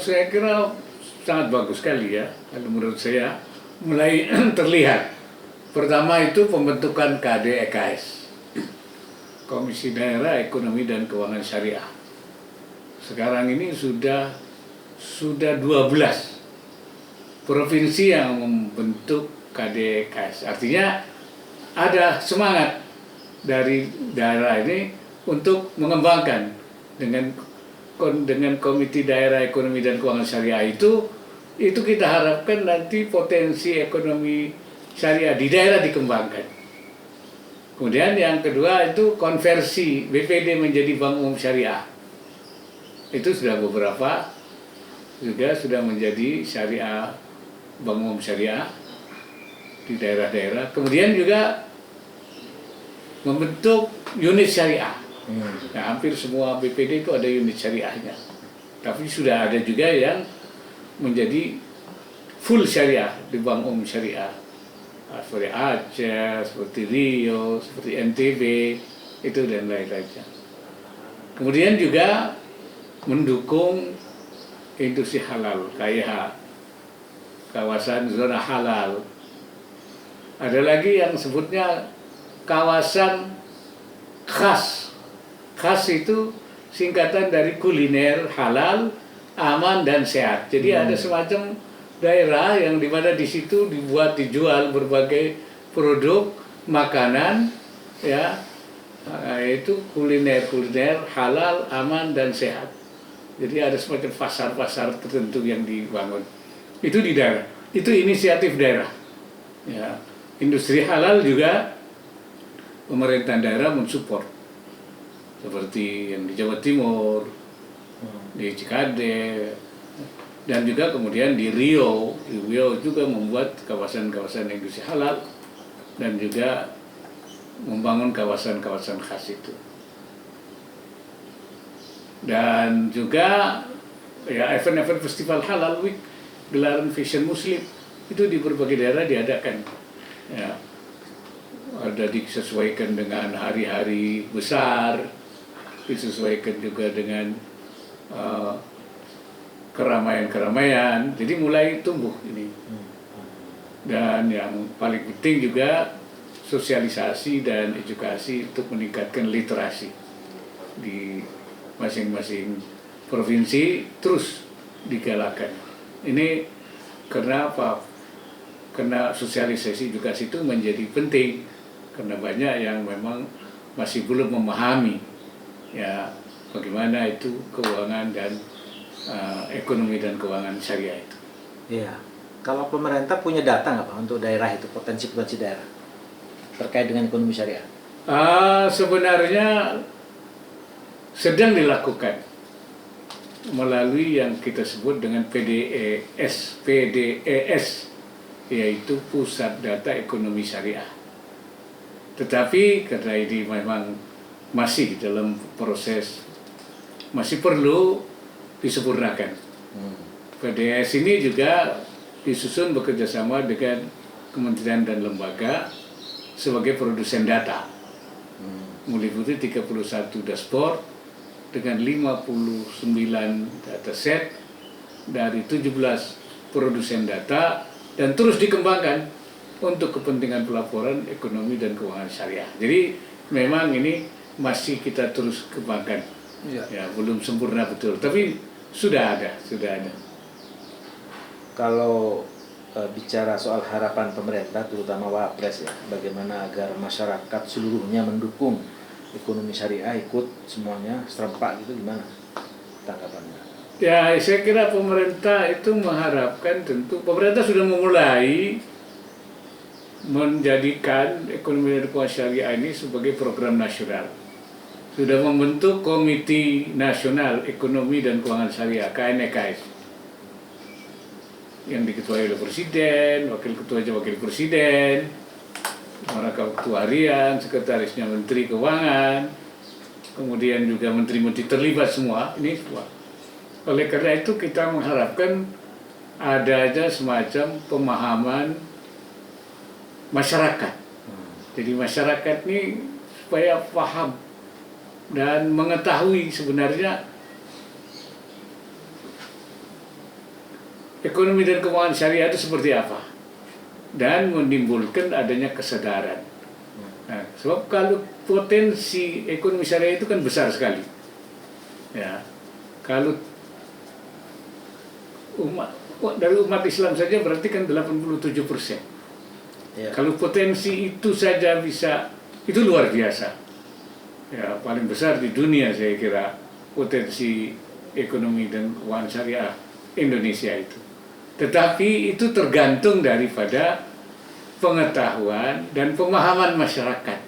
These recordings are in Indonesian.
Saya kira sangat bagus sekali ya, kalau menurut saya mulai terlihat. Pertama itu pembentukan KDEKS, Komisi Daerah Ekonomi dan Keuangan Syariah. Sekarang ini sudah 12 provinsi yang membentuk KDEKS. Artinya ada semangat dari daerah ini untuk mengembangkan dengan Komite Daerah Ekonomi dan Keuangan Syariah itu kita harapkan nanti potensi ekonomi syariah di daerah dikembangkan. Kemudian yang kedua itu konversi BPD menjadi Bank Umum Syariah. Itu sudah beberapa juga sudah menjadi syariah, Bank Umum Syariah di daerah-daerah. Kemudian juga membentuk unit syariah. Nah, hampir semua BPD itu ada unit syariahnya. Tapi sudah ada juga yang menjadi full syariah di Bank Umum Syariah. Seperti Aceh, seperti Riau, seperti NTB, itu dan lain-lainnya. Kemudian juga mendukung industri halal, KIH, kawasan zona halal. Ada lagi yang sebutnya kawasan khas. Khas itu singkatan dari kuliner, halal, aman, dan sehat. Jadi ada semacam daerah yang dimana di situ dijual berbagai produk makanan, ya, itu kuliner halal, aman, dan sehat. Jadi ada semacam pasar-pasar tertentu yang dibangun. Itu di daerah. Itu inisiatif daerah. Ya, industri halal juga pemerintah daerah mensupport. Seperti yang di Jawa Timur, di Cikade, dan juga kemudian di Riau juga membuat kawasan-kawasan industri halal dan juga membangun kawasan-kawasan khas itu. Dan juga ya event-event festival halal week, gelaran fashion muslim itu di berbagai daerah diadakan. Ya, ada disesuaikan dengan hari-hari besar, disesuaikan juga dengan keramaian-keramaian, jadi mulai tumbuh ini. Dan yang paling penting juga sosialisasi dan edukasi untuk meningkatkan literasi di masing-masing provinsi terus digalakan. Ini karena apa? Karena sosialisasi edukasi itu menjadi penting karena banyak yang memang masih belum memahami ya bagaimana itu keuangan dan ekonomi dan keuangan syariah itu. Iya. Kalau pemerintah punya data nggak Pak untuk daerah itu, potensi-potensi daerah terkait dengan ekonomi syariah? Sebenarnya sedang dilakukan melalui yang kita sebut dengan PDES, yaitu Pusat Data Ekonomi Syariah. Tetapi karena ini memang masih dalam proses, masih perlu disempurnakan. PDS ini juga disusun bekerjasama dengan kementerian dan lembaga sebagai produsen data. Meliputi 31 dashboard dengan 59 dataset dari 17 produsen data dan terus dikembangkan untuk kepentingan pelaporan ekonomi dan keuangan syariah. Jadi memang ini masih kita terus kembangkan. Ya, belum sempurna betul, tapi sudah ada. Kalau bicara soal harapan pemerintah, terutama Wapres ya, bagaimana agar masyarakat seluruhnya mendukung ekonomi syariah, ikut semuanya serempak gitu, gimana tanggapannya? Ya, saya kira pemerintah itu mengharapkan, tentu pemerintah sudah memulai menjadikan ekonomi dan keuangan syariah ini sebagai program nasional. Sudah membentuk Komite Nasional Ekonomi dan Keuangan Syariah, KNEKS, yang diketuai oleh Presiden, Wakil Ketuanya Wakil Presiden, para ketua harian, sekretarisnya Menteri Keuangan, kemudian juga menteri-menteri terlibat semua, ini semua. Oleh karena itu kita mengharapkan adanya semacam pemahaman masyarakat. Jadi masyarakat ini supaya paham dan mengetahui sebenarnya ekonomi dan keuangan syariah itu seperti apa, dan menimbulkan adanya kesadaran. Nah, sebab kalau potensi ekonomi syariah itu kan besar sekali, ya. Kalau dari umat Islam saja berarti kan 87%. Ya. Kalau potensi itu saja bisa, itu luar biasa. Ya, paling besar di dunia saya kira potensi ekonomi dan keuangan syariah Indonesia itu. Tetapi itu tergantung daripada pengetahuan dan pemahaman masyarakat,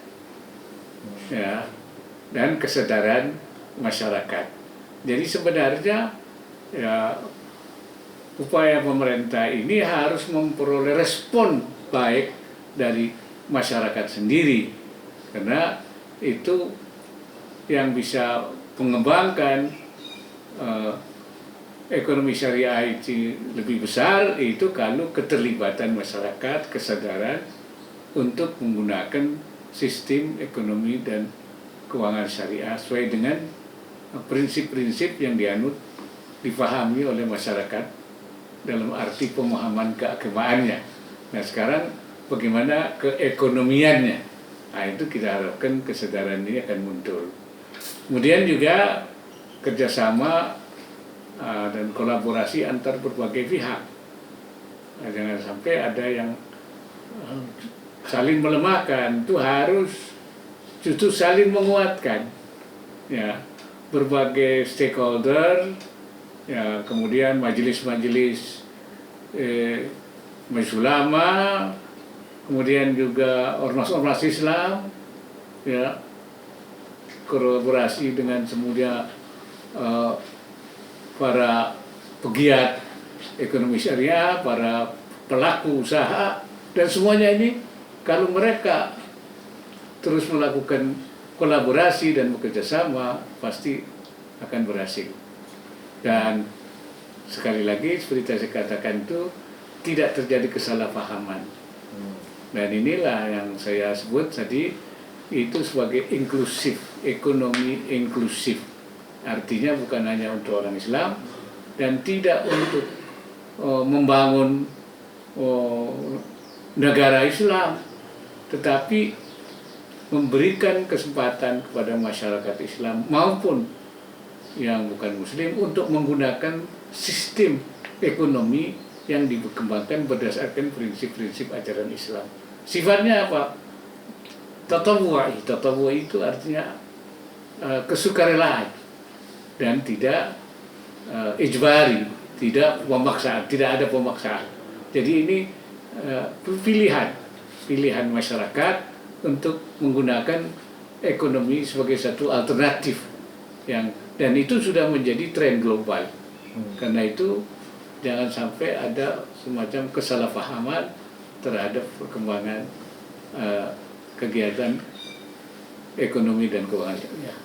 ya, dan kesadaran masyarakat. Jadi sebenarnya ya, upaya pemerintah ini harus memperoleh respon baik dari masyarakat sendiri, karena itu yang bisa mengembangkan ekonomi syariah itu lebih besar, itu kalau keterlibatan masyarakat, kesadaran untuk menggunakan sistem ekonomi dan keuangan syariah sesuai dengan prinsip-prinsip yang difahami oleh masyarakat dalam arti pemahaman keagamaannya. Nah sekarang bagaimana keekonomiannya, nah itu kita harapkan kesadaran ini akan muncul. Kemudian juga kerjasama dan kolaborasi antar berbagai pihak. Nah, jangan sampai ada yang saling melemahkan, itu harus justru saling menguatkan, ya, berbagai stakeholder, ya, kemudian majelis-majelis majelis ulama, kemudian juga ormas-ormas Islam, ya, kolaborasi dengan semuanya para pegiat ekonomi syariah, para pelaku usaha, dan semuanya ini kalau mereka terus melakukan kolaborasi dan bekerjasama pasti akan berhasil. Dan sekali lagi seperti saya katakan itu tidak terjadi kesalahpahaman. Dan inilah yang saya sebut tadi itu sebagai inklusif, ekonomi inklusif. Artinya bukan hanya untuk orang Islam dan tidak untuk membangun negara Islam, tetapi memberikan kesempatan kepada masyarakat Islam maupun yang bukan Muslim untuk menggunakan sistem ekonomi yang dikembangkan berdasarkan prinsip-prinsip ajaran Islam. Sifatnya apa? Tatawu'i. Tatawu'i itu artinya kesukarelaan dan tidak ijbari, tidak pemaksaan, tidak ada pemaksaan. Jadi ini pilihan masyarakat untuk menggunakan ekonomi sebagai satu alternatif dan itu sudah menjadi tren global. Karena itu jangan sampai ada semacam kesalahpahaman terhadap perkembangan kegiatan ekonomi dan keuangan syariah.